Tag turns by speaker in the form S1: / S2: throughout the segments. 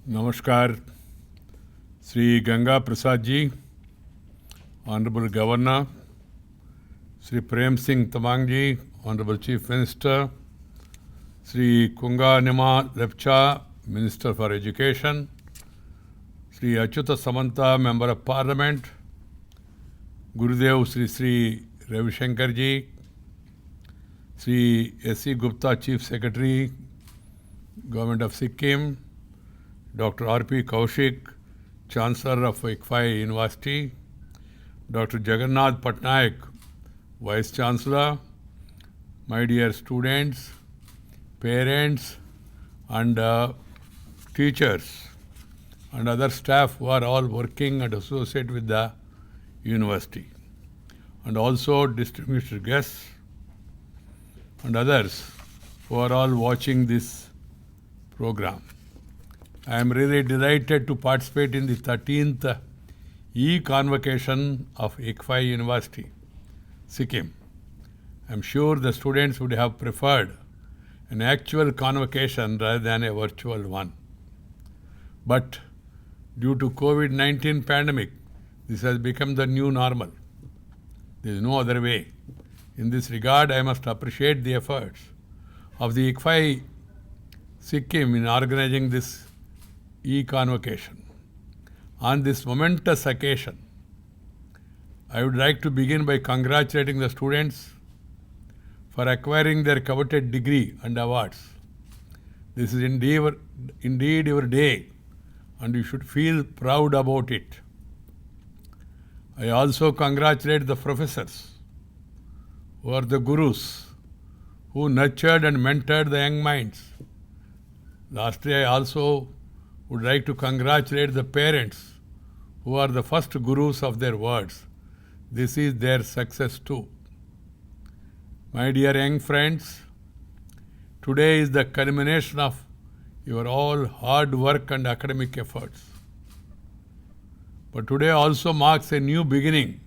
S1: Namaskar, Sri Ganga Prasad ji, Honorable Governor, Sri Prem Singh Tamang ji, Honorable Chief Minister, Sri Kunga Nima Lepcha, Minister for Education, Sri Achyuta Samanta, Member of Parliament, Gurudev Sri Ravi Shankar ji, Sri S.C. Gupta, Chief Secretary, Government of Sikkim, Dr. R.P. Kaushik, Chancellor of ICFI University, Dr. Jagannath Patnaik, Vice Chancellor, my dear students, parents and teachers and other staff who are all working and associated with the university, and also distinguished guests and others who are all watching this program. I am really delighted to participate in the 13th e-convocation of ICFI University, Sikkim. I am sure the students would have preferred an actual convocation rather than a virtual one. But due to COVID-19 pandemic, this has become the new normal. There is no other way. In this regard, I must appreciate the efforts of the ICFI Sikkim in organizing this e-convocation. On this momentous occasion, I would like to begin by congratulating the students for acquiring their coveted degree and awards. This is indeed your day, and you should feel proud about it. I also congratulate the professors, who are the gurus, who nurtured and mentored the young minds. Lastly, I also would like to congratulate the parents, who are the first gurus of their words. This is their success too. My dear young friends, today is the culmination of your all hard work and academic efforts. But today also marks a new beginning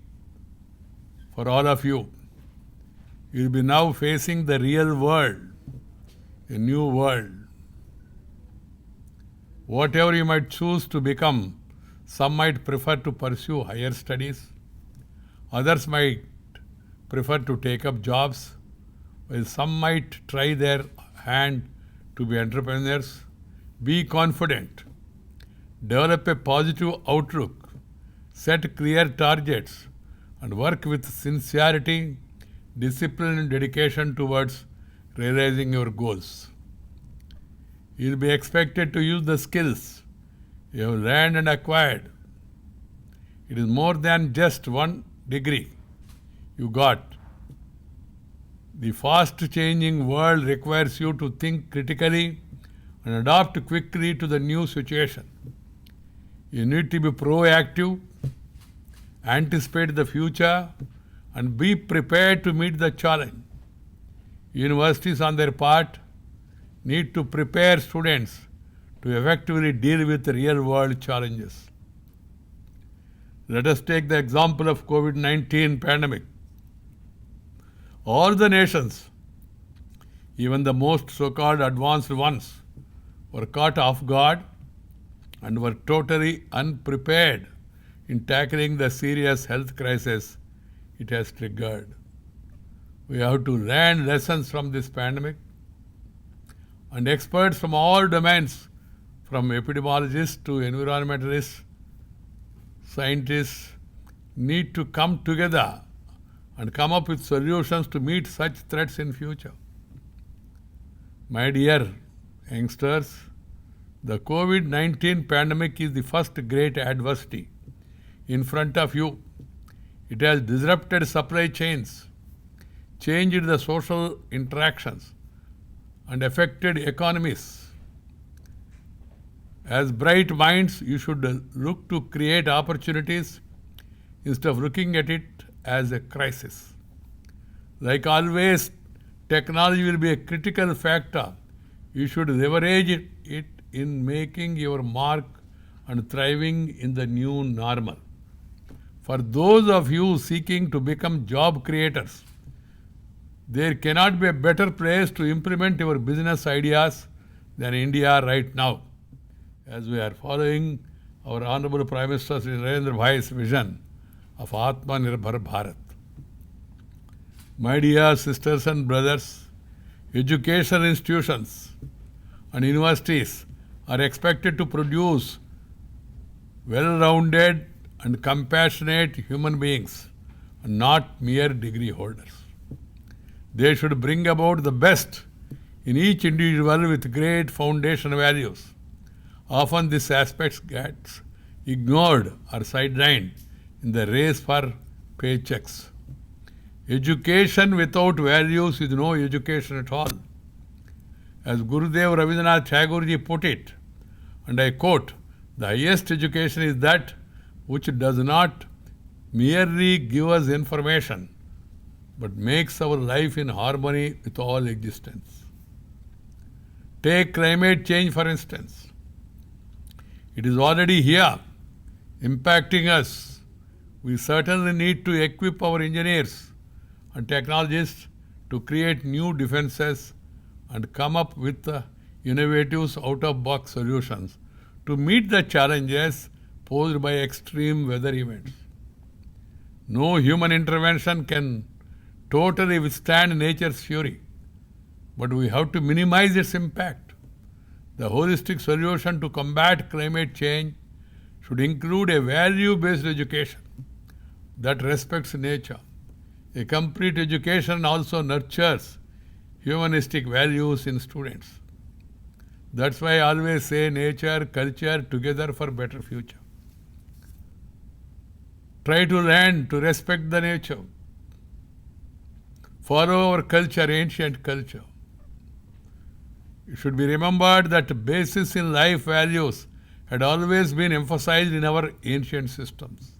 S1: for all of you. You will be now facing the real world, a new world. Whatever you might choose to become, some might prefer to pursue higher studies, others might prefer to take up jobs, while some might try their hand to be entrepreneurs. Be confident, develop a positive outlook, set clear targets, and work with sincerity, discipline and dedication towards realizing your goals. You will be expected to use the skills you have learned and acquired. It is more than just one degree you got. The fast-changing world requires you to think critically and adapt quickly to the new situation. You need to be proactive, anticipate the future, and be prepared to meet the challenge. Universities, on their part, need to prepare students to effectively deal with real-world challenges. Let us take the example of COVID-19 pandemic. All the nations, even the most so-called advanced ones, were caught off guard and were totally unprepared in tackling the serious health crisis it has triggered. We have to learn lessons from this pandemic, and experts from all domains, from epidemiologists to environmentalists, scientists, need to come together and come up with solutions to meet such threats in future. My dear youngsters, the COVID-19 pandemic is the first great adversity in front of you. It has disrupted supply chains, changed the social interactions, and affected economies. As bright minds, you should look to create opportunities instead of looking at it as a crisis. Like always, technology will be a critical factor. You should leverage it in making your mark and thriving in the new normal. For those of you seeking to become job creators, there cannot be a better place to implement your business ideas than India right now. as we are following our Honorable Prime Minister Sri Narendra Bhai's vision of Atmanirbhar Bharat. My dear sisters and brothers, educational institutions and universities are expected to produce well-rounded and compassionate human beings, and not mere degree holders. They should bring about the best in each individual with great foundation values. Often this aspect gets ignored or sidelined in the race for paychecks. Education without values is no education at all. As Gurudev Rabindranath Tagore ji put it, and I quote, "The highest education is that which does not merely give us information, but makes our life in harmony with all existence." Take climate change for instance. It is already here, impacting us. We certainly need to equip our engineers and technologists to create new defenses and come up with innovative out-of-box solutions to meet the challenges posed by extreme weather events. No human intervention can totally withstand nature's fury, but we have to minimize its impact. The holistic solution to combat climate change should include a value-based education that respects nature. A complete education also nurtures humanistic values in students. That's why I always say nature, culture together for better future. Try to learn to respect the nature. Follow our culture, ancient culture. It should be remembered that basis in life values had always been emphasized in our ancient systems.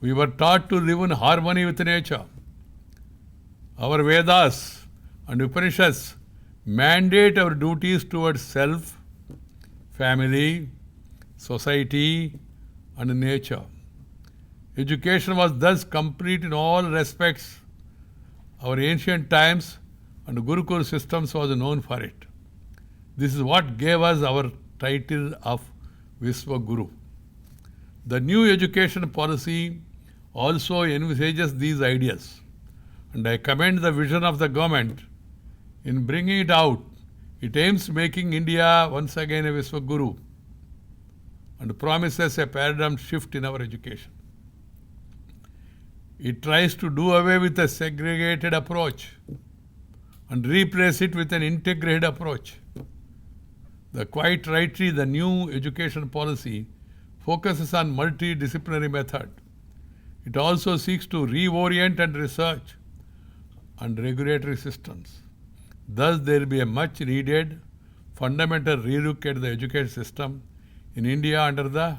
S1: We were taught to live in harmony with nature. Our Vedas and Upanishads mandate our duties towards self, family, society, and nature. Education was thus complete in all respects. Our ancient times and Gurukul systems was known for it. This is what gave us our title of Viswaguru. The new education policy also envisages these ideas, and I commend the vision of the government in bringing it out. It aims making India once again a Viswaguru and promises a paradigm shift in our education. It tries to do away with a segregated approach and replace it with an integrated approach. Quite rightly, the new education policy focuses on multidisciplinary method. It also seeks to reorient and research and regulatory systems. Thus, there will be a much needed fundamental relook at the education system in India under the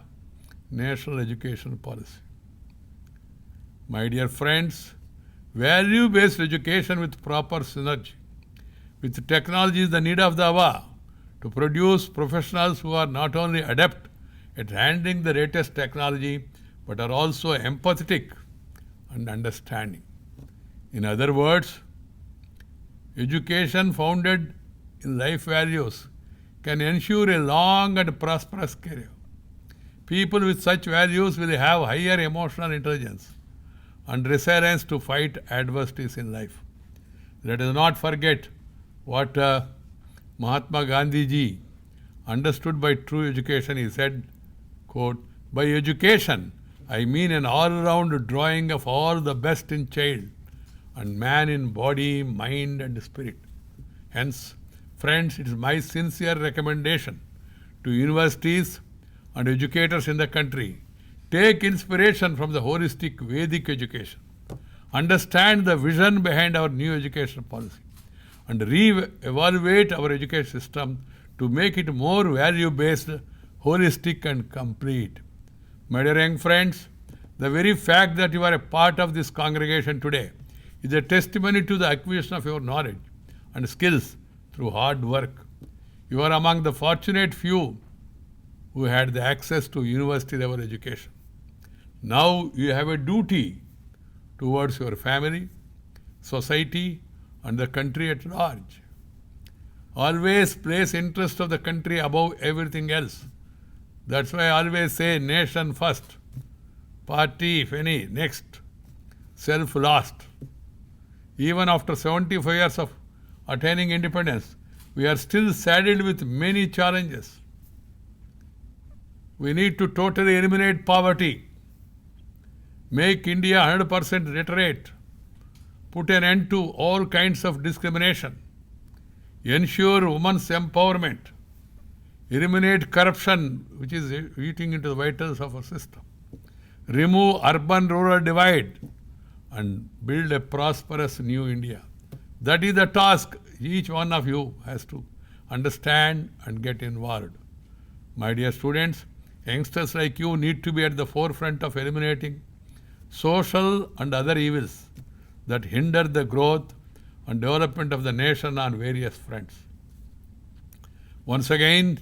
S1: National Education Policy. My dear friends, value-based education with proper synergy with technology is the need of the hour to produce professionals who are not only adept at handling the latest technology, but are also empathetic and understanding. In other words, education founded in life values can ensure a long and prosperous career. People with such values will have higher emotional intelligence and resilience to fight adversities in life. Let us not forget what Mahatma Gandhi ji understood by true education. He said, quote, "By education, I mean an all-round drawing of all the best in child and man in body, mind and spirit." Hence, friends, it is my sincere recommendation to universities and educators in the country, take inspiration from the holistic Vedic education, understand the vision behind our new education policy, and re-evaluate our education system to make it more value-based, holistic and complete. My dear young friends, the very fact that you are a part of this congregation today is a testimony to the acquisition of your knowledge and skills through hard work. You are among the fortunate few who had the access to university level education. Now you have a duty towards your family, society, and the country at large. always place interest of the country above everything else. That's why I always say nation first, party, if any, next, self last. Even after 75 years of attaining independence, we are still saddled with many challenges. We need to totally eliminate poverty, make India 100% literate, put an end to all kinds of discrimination, ensure women's empowerment, eliminate corruption, which is eating into the vitals of our system, remove urban-rural divide, and build a prosperous new India. That is the task each one of you has to understand and get involved. My dear students, youngsters like you need to be at the forefront of eliminating social and other evils that hinder the growth and development of the nation on various fronts. Once again,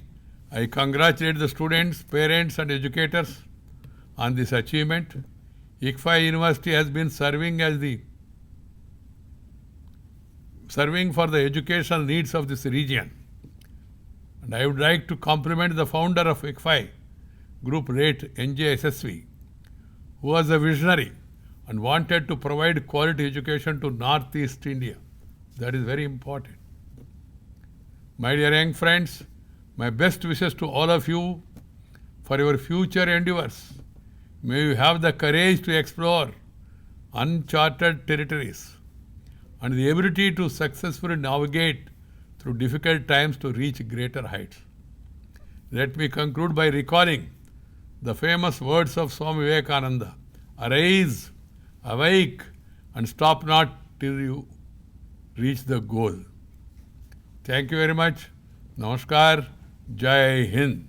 S1: I congratulate the students, parents and educators on this achievement. ICFAI University has been serving for the educational needs of this region. And I would like to compliment the founder of ICFAI Group, late N.J. SSV, who was a visionary and wanted to provide quality education to Northeast India. That is very important. My dear young friends, my best wishes to all of you for your future endeavors. May you have the courage to explore uncharted territories and the ability to successfully navigate through difficult times to reach greater heights. Let me conclude by recalling the famous words of Swami Vivekananda: arise, awake, and stop not till you reach the goal. Thank you very much. Namaskar. Jai Hind.